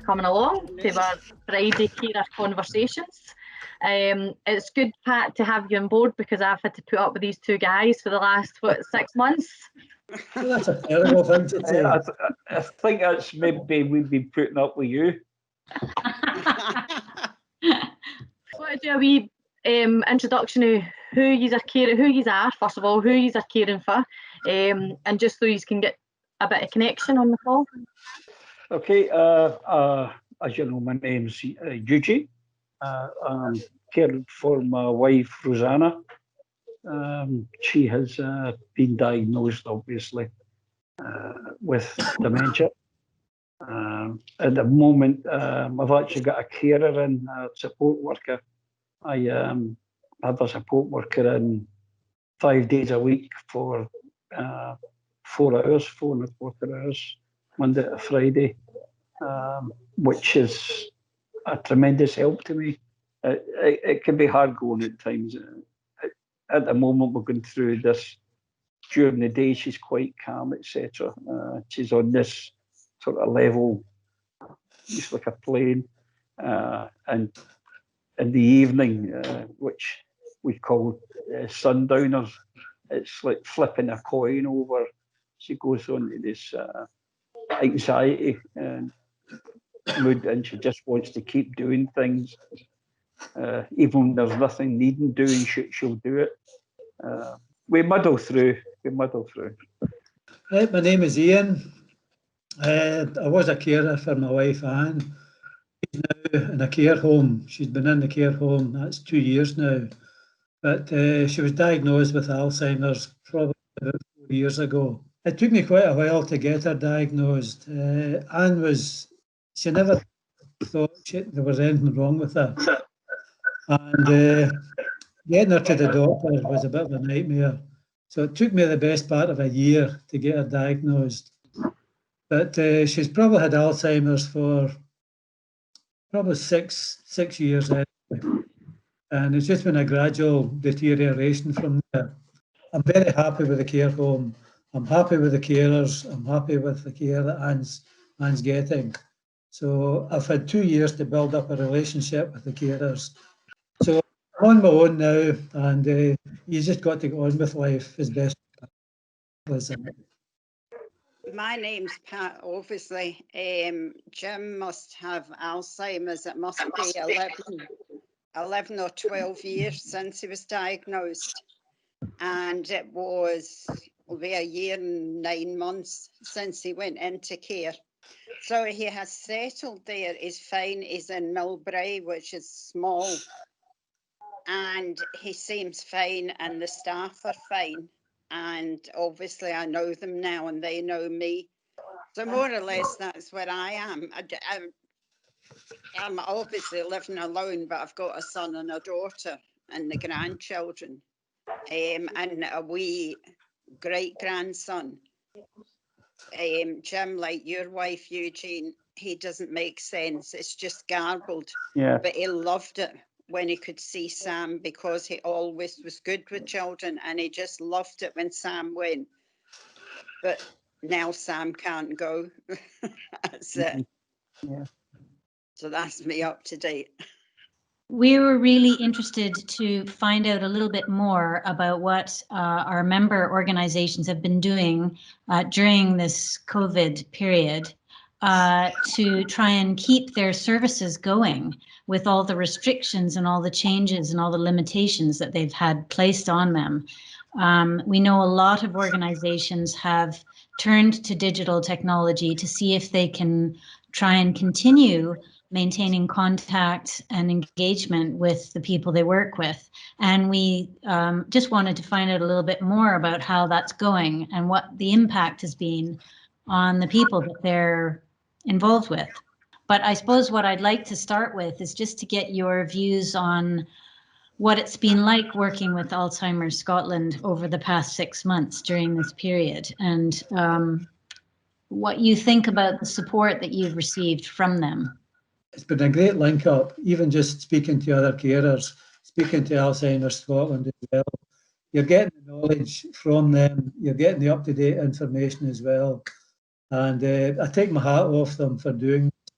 Coming along to our Friday Carer Conversations. It's good, Pat, to have you on board because I've had to put up with these two guys for the last, 6 months? Well, that's a terrible thing to say. I think that's maybe we've been putting up with you. I want to do a wee introduction of who you are, first of all, who you are caring for, and just so you can get a bit of connection on the call. Okay, as you know, my name's Eugene. I'm caring for my wife, Rosanna. She has been diagnosed, obviously, with dementia. At the moment, I've actually got a carer and a support worker. I have a support worker in 5 days a week for 4 hours, 4.25 hours, Monday to Friday, which is a tremendous help to me. It can be hard going at times. At the moment, we're going through this. During the day, she's quite calm, etc. She's on this sort of level, just like a plane. And in the evening, which we call sundowners, it's like flipping a coin over. She goes on to this anxiety and mood, and she just wants to keep doing things. Even when there's nothing needing doing, she'll do it. We muddle through. Right, my name is Ian. I was a carer for my wife Anne. She's now in a care home. She's been in the care home, that's 2 years now. But she was diagnosed with Alzheimer's probably about 4 years ago. It took me quite a while to get her diagnosed. Anne she never thought there was anything wrong with her. And getting her to the doctor was a bit of a nightmare. So it took me the best part of a year to get her diagnosed. But she's probably had Alzheimer's for probably six years anyway. And it's just been a gradual deterioration from there. I'm very happy with the care home. I'm happy with the carers. I'm happy with the care that Anne's getting. So I've had 2 years to build up a relationship with the carers. So I'm on my own now, and you just got to go on with life as best as possible. My name's Pat, obviously. Jim must have Alzheimer's. It must be 11 or 12 years since he was diagnosed. And it will be a year and 9 months since he went into care. So he has settled there. He's fine. He's in Millbrae, which is small. And he seems fine, and the staff are fine. And obviously I know them now and they know me. So more or less that's where I am. I'm obviously living alone, but I've got a son and a daughter and the grandchildren, and a wee great-grandson. Jim, like your wife, Eugene, he doesn't make sense. It's just garbled. Yeah. But he loved it when he could see Sam, because he always was good with children, and he just loved it when Sam went. But now Sam can't go. That's it. Yeah. So that's me up to date. We were really interested to find out a little bit more about what our member organizations have been doing during this COVID period to try and keep their services going with all the restrictions and all the changes and all the limitations that they've had placed on them. We know a lot of organizations have turned to digital technology to see if they can try and continue maintaining contact and engagement with the people they work with. And we just wanted to find out a little bit more about how that's going and what the impact has been on the people that they're involved with. But I suppose what I'd like to start with is just to get your views on what it's been like working with Alzheimer's Scotland over the past 6 months during this period, and what you think about the support that you've received from them. It's been a great link up, even just speaking to other carers, speaking to Alzheimer Scotland as well. You're getting the knowledge from them, you're getting the up-to-date information as well. And I take my hat off them for doing it.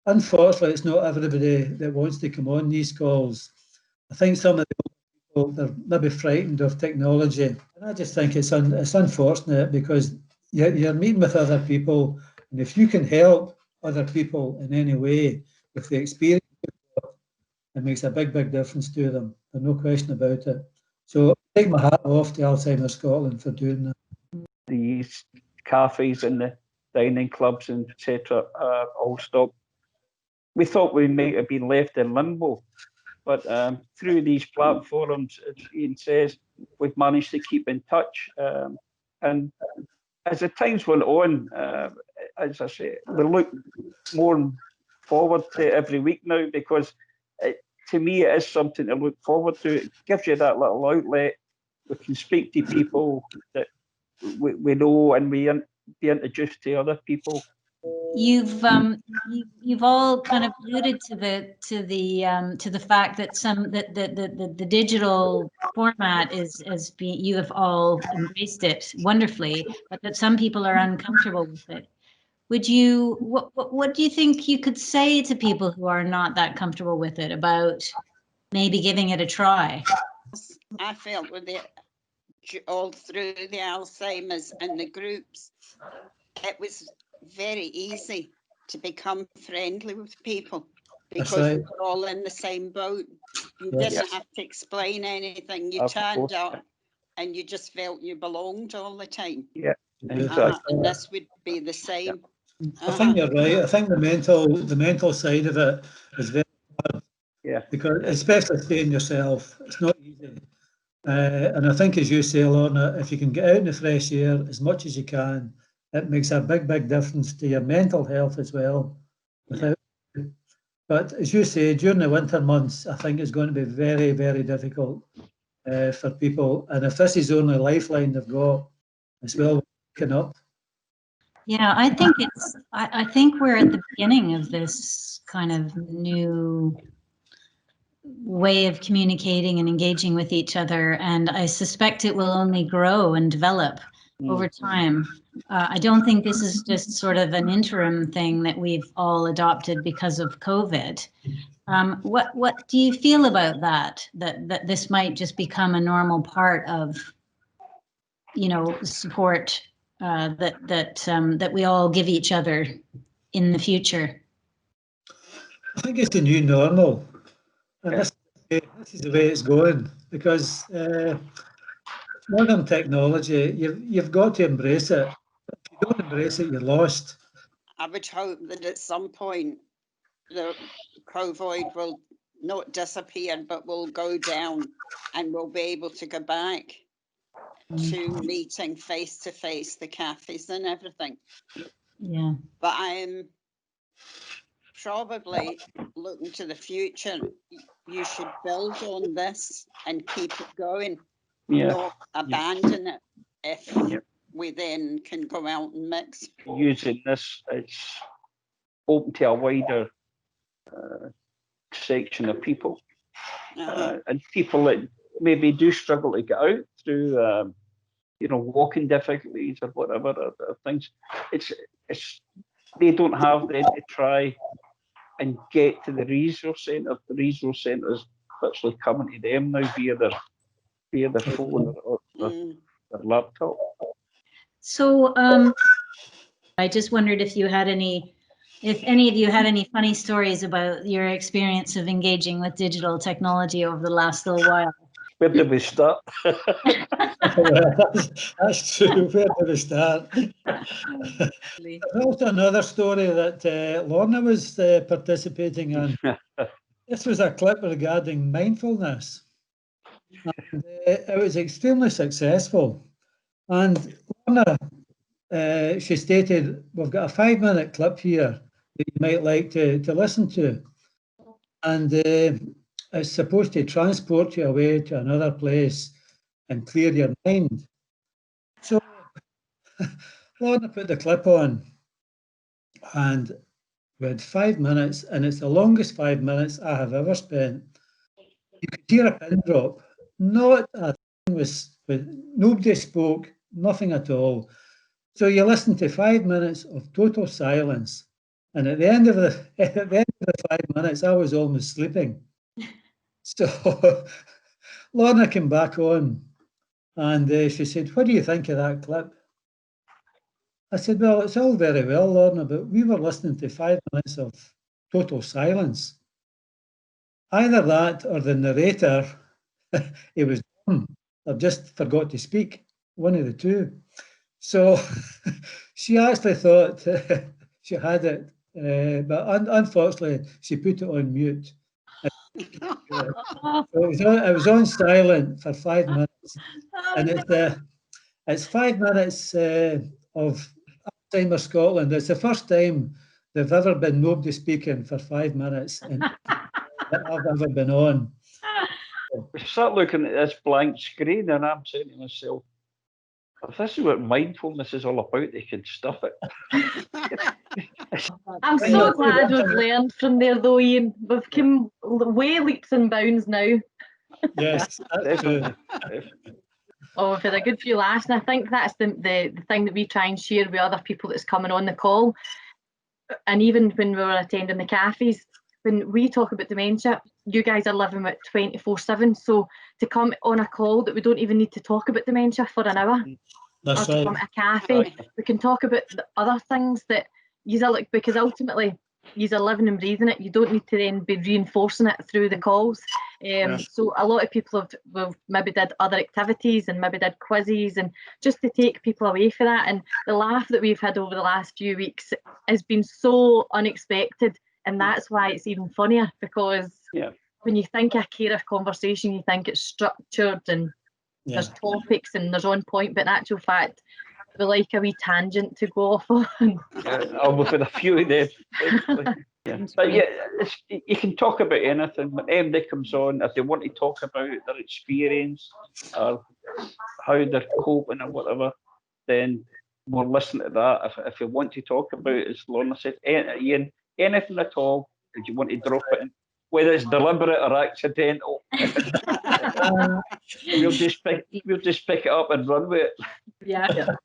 Unfortunately, it's not everybody that wants to come on these calls. I think some of the people, they're maybe frightened of technology. And I just think it's unfortunate because you're meeting with other people, and if you can help other people in any way with the experience, it makes a big, big difference to them. There's no question about it. So I take my hat off to Alzheimer Scotland for doing that. These cafes and the dining clubs and etc. All stopped. We thought we might have been left in limbo, but through these platforms, as Ian says, we've managed to keep in touch. And as the times went on, as I say, we look more forward to every week now, because to me it is something to look forward to. It gives you that little outlet. We can speak to people that we know, and we be introduced to other people. You've all kind of alluded to the fact that the digital format is being, you have all embraced it wonderfully, but that some people are uncomfortable with it. Would you, what do you think you could say to people who are not that comfortable with it about maybe giving it a try? I felt with it all through the Alzheimer's and the groups, it was very easy to become friendly with people because right. we were all in the same boat. You Yes. didn't have to explain anything. You Of turned course. up and you just felt you belonged all the time. Yeah, exactly. And this would be the same. I think you're right. I think the mental side of it is very hard. Yeah. Because especially staying yourself, it's not easy. And I think, as you say, Lorna, if you can get out in the fresh air as much as you can, it makes a big, big difference to your mental health as well. Without, but as you say, during the winter months, I think it's going to be very, very difficult for people. And if this is the only lifeline they've got, it's well waking up. Yeah, I think I think we're at the beginning of this kind of new way of communicating and engaging with each other, and I suspect it will only grow and develop over time. I don't think this is just sort of an interim thing that we've all adopted because of COVID. What do you feel about that? That this might just become a normal part of, you know, support that we all give each other in the future? I think it's the new normal, and this is the way it's going, because modern technology, you've got to embrace it. If you don't embrace it, you're lost. I would hope that at some point the COVID will not disappear, but will go down, and we'll be able to go back to meeting face to face, the cafes and everything. Yeah. But I'm probably looking to the future. You should build on this and keep it going, not abandon it if we then can go out and mix. Using this, it's open to a wider section of people, and people that maybe do struggle to get out through, you know, walking difficulties or whatever other things. It's they don't have them to try and get to the resource centre. The resource centre is literally coming to them now via their phone or their laptop. So I just wondered if any of you had any funny stories about your experience of engaging with digital technology over the last little while. Where did we start? That's true. Where do we start? Also, another story that Lorna was participating in. This was a clip regarding mindfulness. And, it was extremely successful. And Lorna, she stated, we've got a 5-minute clip here that you might like to listen to. And it's supposed to transport you away to another place and clear your mind. So Lorna put the clip on, and we had 5 minutes, and it's the longest 5 minutes I have ever spent. you could hear a pin drop. Not a thing was, nobody spoke, nothing at all. So you listen to 5 minutes of total silence, and at the end of the 5 minutes, I was almost sleeping. So Lorna came back on, and she said, "What do you think of that clip?" I said, "Well, it's all very well, Lorna, but we were listening to 5 minutes of total silence. Either that or the narrator, he was dumb or just forgot to speak, one of the two." So she actually thought she had it, but unfortunately, she put it on mute. So it was on silent for 5 minutes, and it's 5 minutes of Alzheimer Scotland. It's the first time there've ever been nobody speaking for 5 minutes and that I've ever been on. We start looking at this blank screen, and I'm saying to myself, if this is what mindfulness is all about, they can stuff it. I'm so glad we've learned from there, though, Ian. We've come way leaps and bounds now. Yes, that's true. Oh, we've had a good few laughs, and I think that's the thing that we try and share with other people that's coming on the call. And even when we were attending the cafes, when we talk about dementia, you guys are living with 24/7. So to come on a call that we don't even need to talk about dementia for an hour, That's or to right. come to a cafe, we can talk about the other things that you are like, because ultimately you are living and breathing it. You don't need to then be reinforcing it through the calls. So a lot of people have maybe did other activities and maybe did quizzes, and just to take people away from that. And the laugh that we've had over the last few weeks has been so unexpected, and that's why it's even funnier, because when you think a carer conversation, you think it's structured and there's topics and there's on point, but in actual fact, we like a wee tangent to go off on. We've had a few of them. But you can talk about anything. When MD comes on, if they want to talk about their experience or how they're coping or whatever, then we'll listen to that. If you want to talk about it, as Lorna said, Ian, anything at all that you want to drop it in, whether it's deliberate or accidental, we'll just pick it up and run with it. Yeah.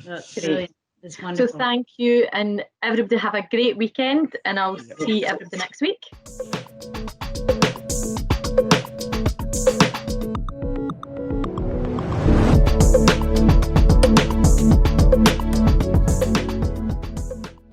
That's brilliant. It's wonderful. So thank you, and everybody have a great weekend, and I'll see everybody next week.